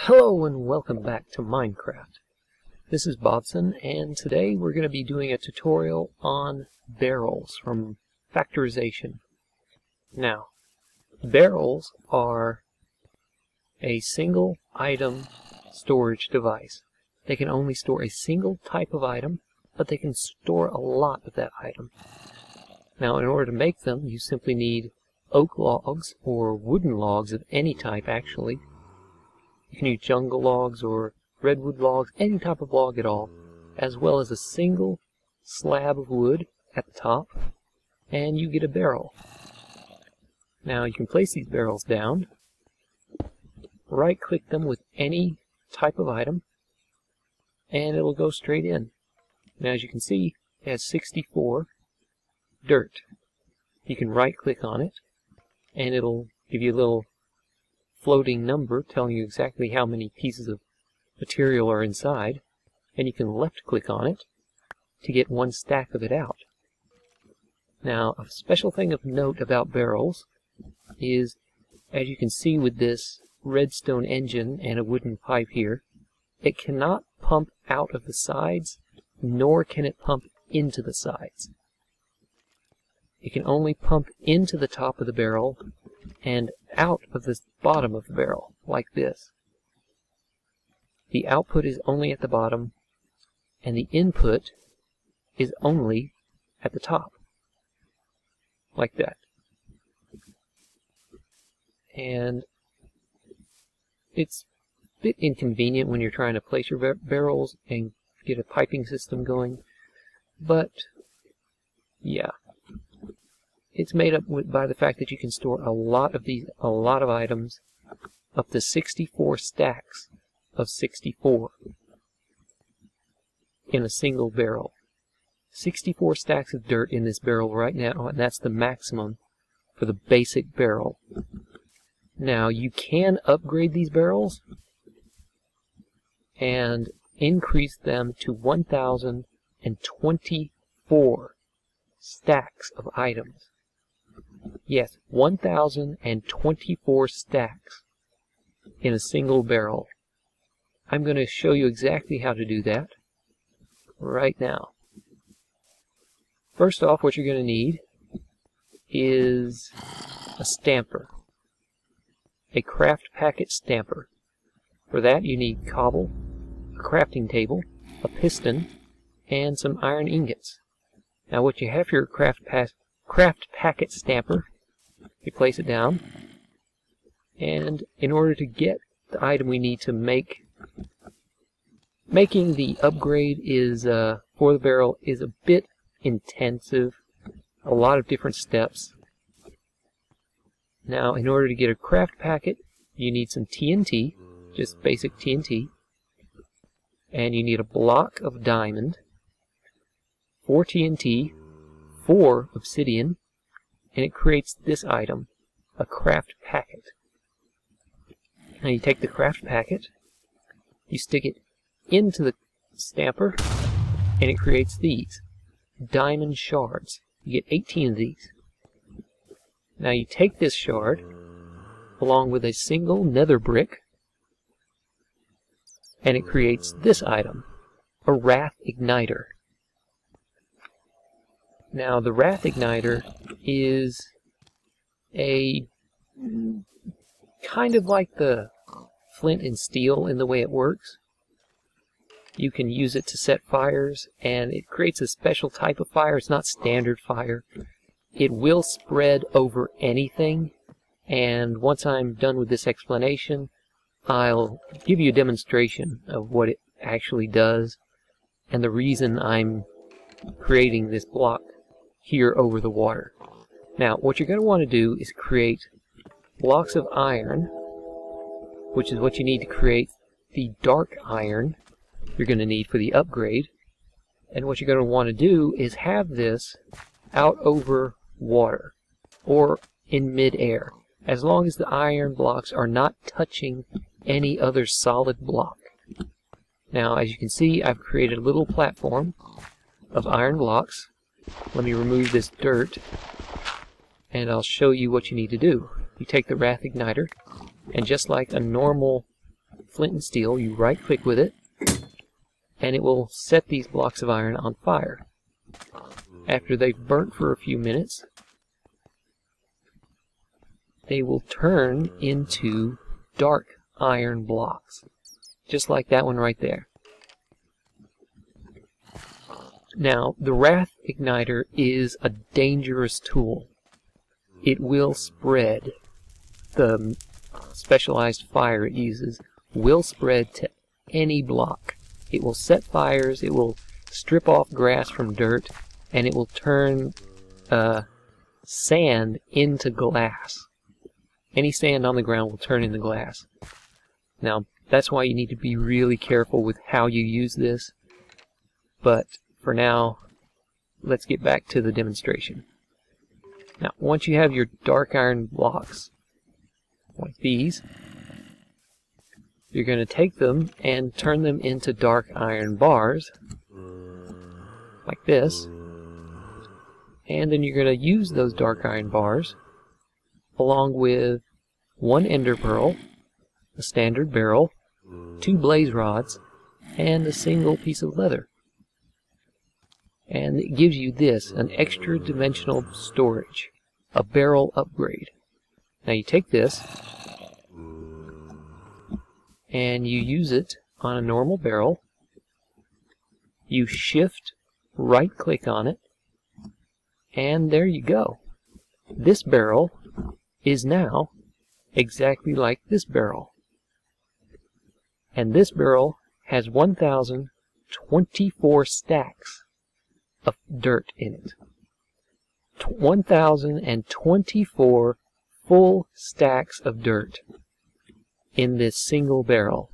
Hello and welcome back to Minecraft. This is Bobson, and today we're going to be doing a tutorial on barrels from factorization. Now, barrels are a single item storage device. They can only store a single type of item, but they can store a lot of that item. Now, in order to make them, you simply need oak logs or wooden logs of any type, actually. You can use jungle logs or redwood logs, any type of log at all, as well as a single slab of wood at the top, and you get a barrel. Now you can place these barrels down, right-click them with any type of item, and it'll go straight in. Now as you can see, it has 64 dirt. You can right-click on it, and it'll give you a little floating number telling you exactly how many pieces of material are inside, and you can left click on it to get one stack of it out. Now, a special thing of note about barrels is, as you can see with this redstone engine and a wooden pipe here, it cannot pump out of the sides, nor can it pump into the sides. It can only pump into the top of the barrel and out of the bottom of the barrel, like this. The output is only at the bottom, and the input is only at the top, like that. And it's a bit inconvenient when you're trying to place your barrels and get a piping system going, but yeah. It's made up by the fact that you can store a lot of items, up to 64 stacks of 64 in a single barrel. 64 stacks of dirt in this barrel right now, and that's the maximum for the basic barrel. Now you can upgrade these barrels and increase them to 1,024 stacks of items. Yes, 1,024 stacks in a single barrel. I'm going to show you exactly how to do that right now. First off, what you're going to need is a stamper, a craft packet stamper. For that you need cobble, a crafting table, a piston, and some iron ingots. Now what you have for your craft packet stamper, you place it down, and in order to get the item we need to making the upgrade is for the barrel is a bit intensive, a lot of different steps. Now in order to get a craft packet, you need some TNT, just basic TNT, and you need a block of diamond, 4 TNT, 4 obsidian, and it creates this item, a craft packet. Now you take the craft packet, you stick it into the stamper, and it creates these diamond shards. You get 18 of these. Now you take this shard along with a single nether brick, and it creates this item, a wrath igniter. Now the wrath igniter is a kind of like the flint and steel in the way it works. You can use it to set fires, and it creates a special type of fire. It's not standard fire. It will spread over anything, and once I'm done with this explanation, I'll give you a demonstration of what it actually does and the reason I'm creating this block here over the water. Now what you're going to want to do is create blocks of iron, which is what you need to create the dark iron you're going to need for the upgrade. And what you're going to want to do is have this out over water or in mid-air, as long as the iron blocks are not touching any other solid block. Now as you can see, I've created a little platform of iron blocks. Let me remove this dirt, and I'll show you what you need to do. You take the wrath igniter, and just like a normal flint and steel, you right click with it, and it will set these blocks of iron on fire. After they've burnt for a few minutes, they will turn into dark iron blocks, just like that one right there. Now, the Wrath Igniter is a dangerous tool. It will spread. The specialized fire it uses will spread to any block. It will set fires, it will strip off grass from dirt, and it will turn sand into glass. Any sand on the ground will turn into glass. Now, that's why you need to be really careful with how you use this. But for now, let's get back to the demonstration. Now, once you have your dark iron blocks, like these, you're going to take them and turn them into dark iron bars, like this. And then you're going to use those dark iron bars along with one ender pearl, a standard barrel, 2 blaze rods, and a single piece of leather. And it gives you this, an extra dimensional storage, a barrel upgrade. Now you take this and you use it on a normal barrel. You shift right click on it, and there you go. This barrel is now exactly like this barrel. And this barrel has 1,024 stacks of dirt in it. 1,024 full stacks of dirt in this single barrel.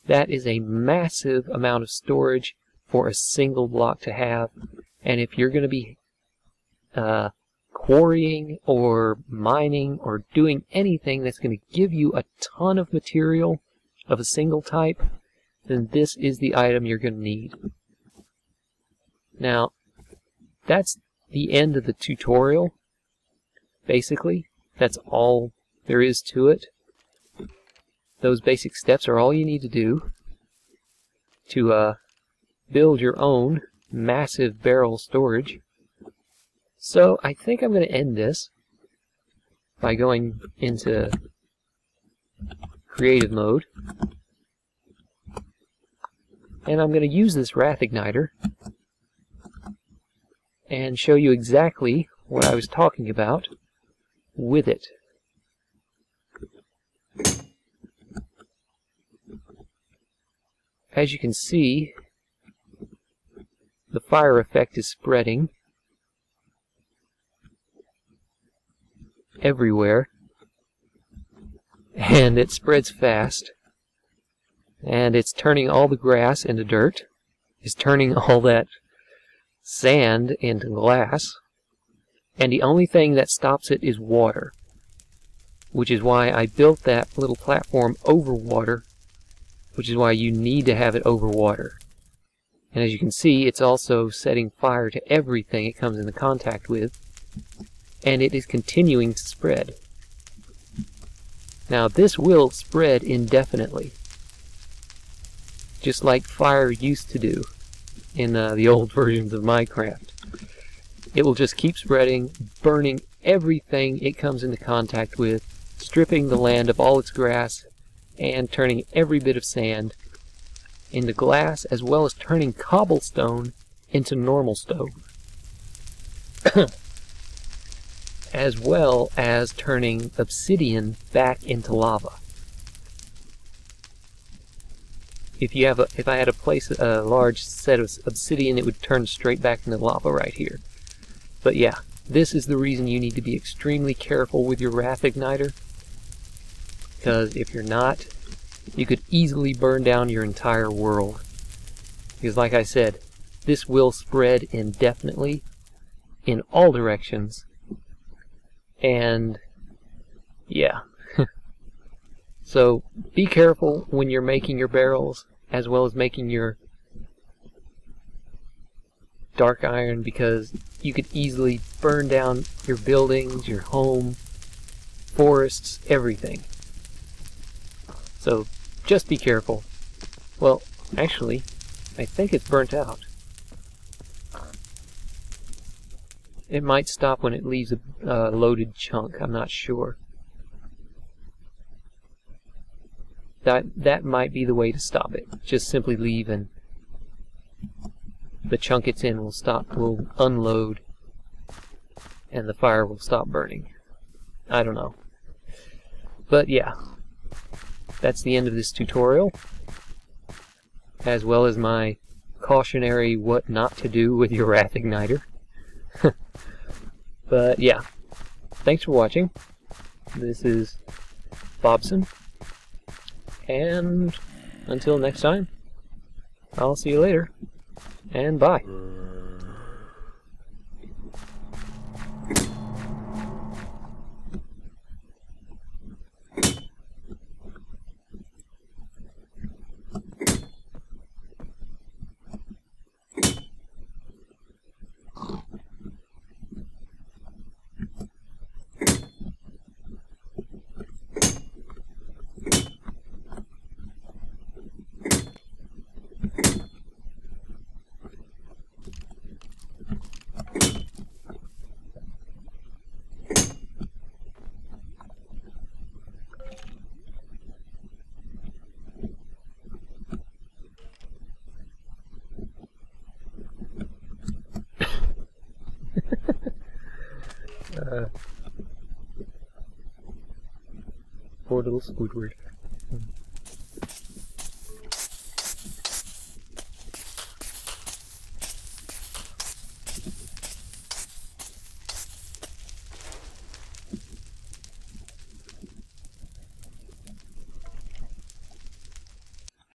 That is a massive amount of storage for a single block to have. And if you're going to be quarrying or mining or doing anything that's going to give you a ton of material of a single type, then this is the item you're going to need. Now, that's the end of the tutorial. Basically, that's all there is to it. Those basic steps are all you need to do to build your own massive barrel storage. So I think I'm going to end this by going into creative mode, and I'm going to use this Wrath Igniter and show you exactly what I was talking about with it. As you can see, the fire effect is spreading everywhere, and it spreads fast, and it's turning all the grass into dirt, it's turning all that sand into glass, and the only thing that stops it is water, which is why I built that little platform over water, which is why you need to have it over water. And as you can see, it's also setting fire to everything it comes into contact with, and it is continuing to spread. Now this will spread indefinitely, just like fire used to do in the old versions of Minecraft. It will just keep spreading, burning everything it comes into contact with, stripping the land of all its grass, and turning every bit of sand into glass, as well as turning cobblestone into normal stone. As well as turning obsidian back into lava. If I had a large set of obsidian, it would turn straight back into lava right here. But yeah, this is the reason you need to be extremely careful with your Wrath Igniter, because if you're not, you could easily burn down your entire world. Because like I said, this will spread indefinitely in all directions. And yeah. So be careful when you're making your barrels, as well as making your dark iron, because you could easily burn down your buildings, your home, forests, everything. So just be careful. Well, actually, I think it's burnt out. It might stop when it leaves a loaded chunk. I'm not sure. That might be the way to stop it. Just simply leave, and the chunk it's in will unload, and the fire will stop burning. I don't know. But yeah, that's the end of this tutorial, as well as my cautionary what not to do with your wrath igniter. But yeah, thanks for watching. This is Bobson, and until next time, I'll see you later, and bye. Poor little Squidward.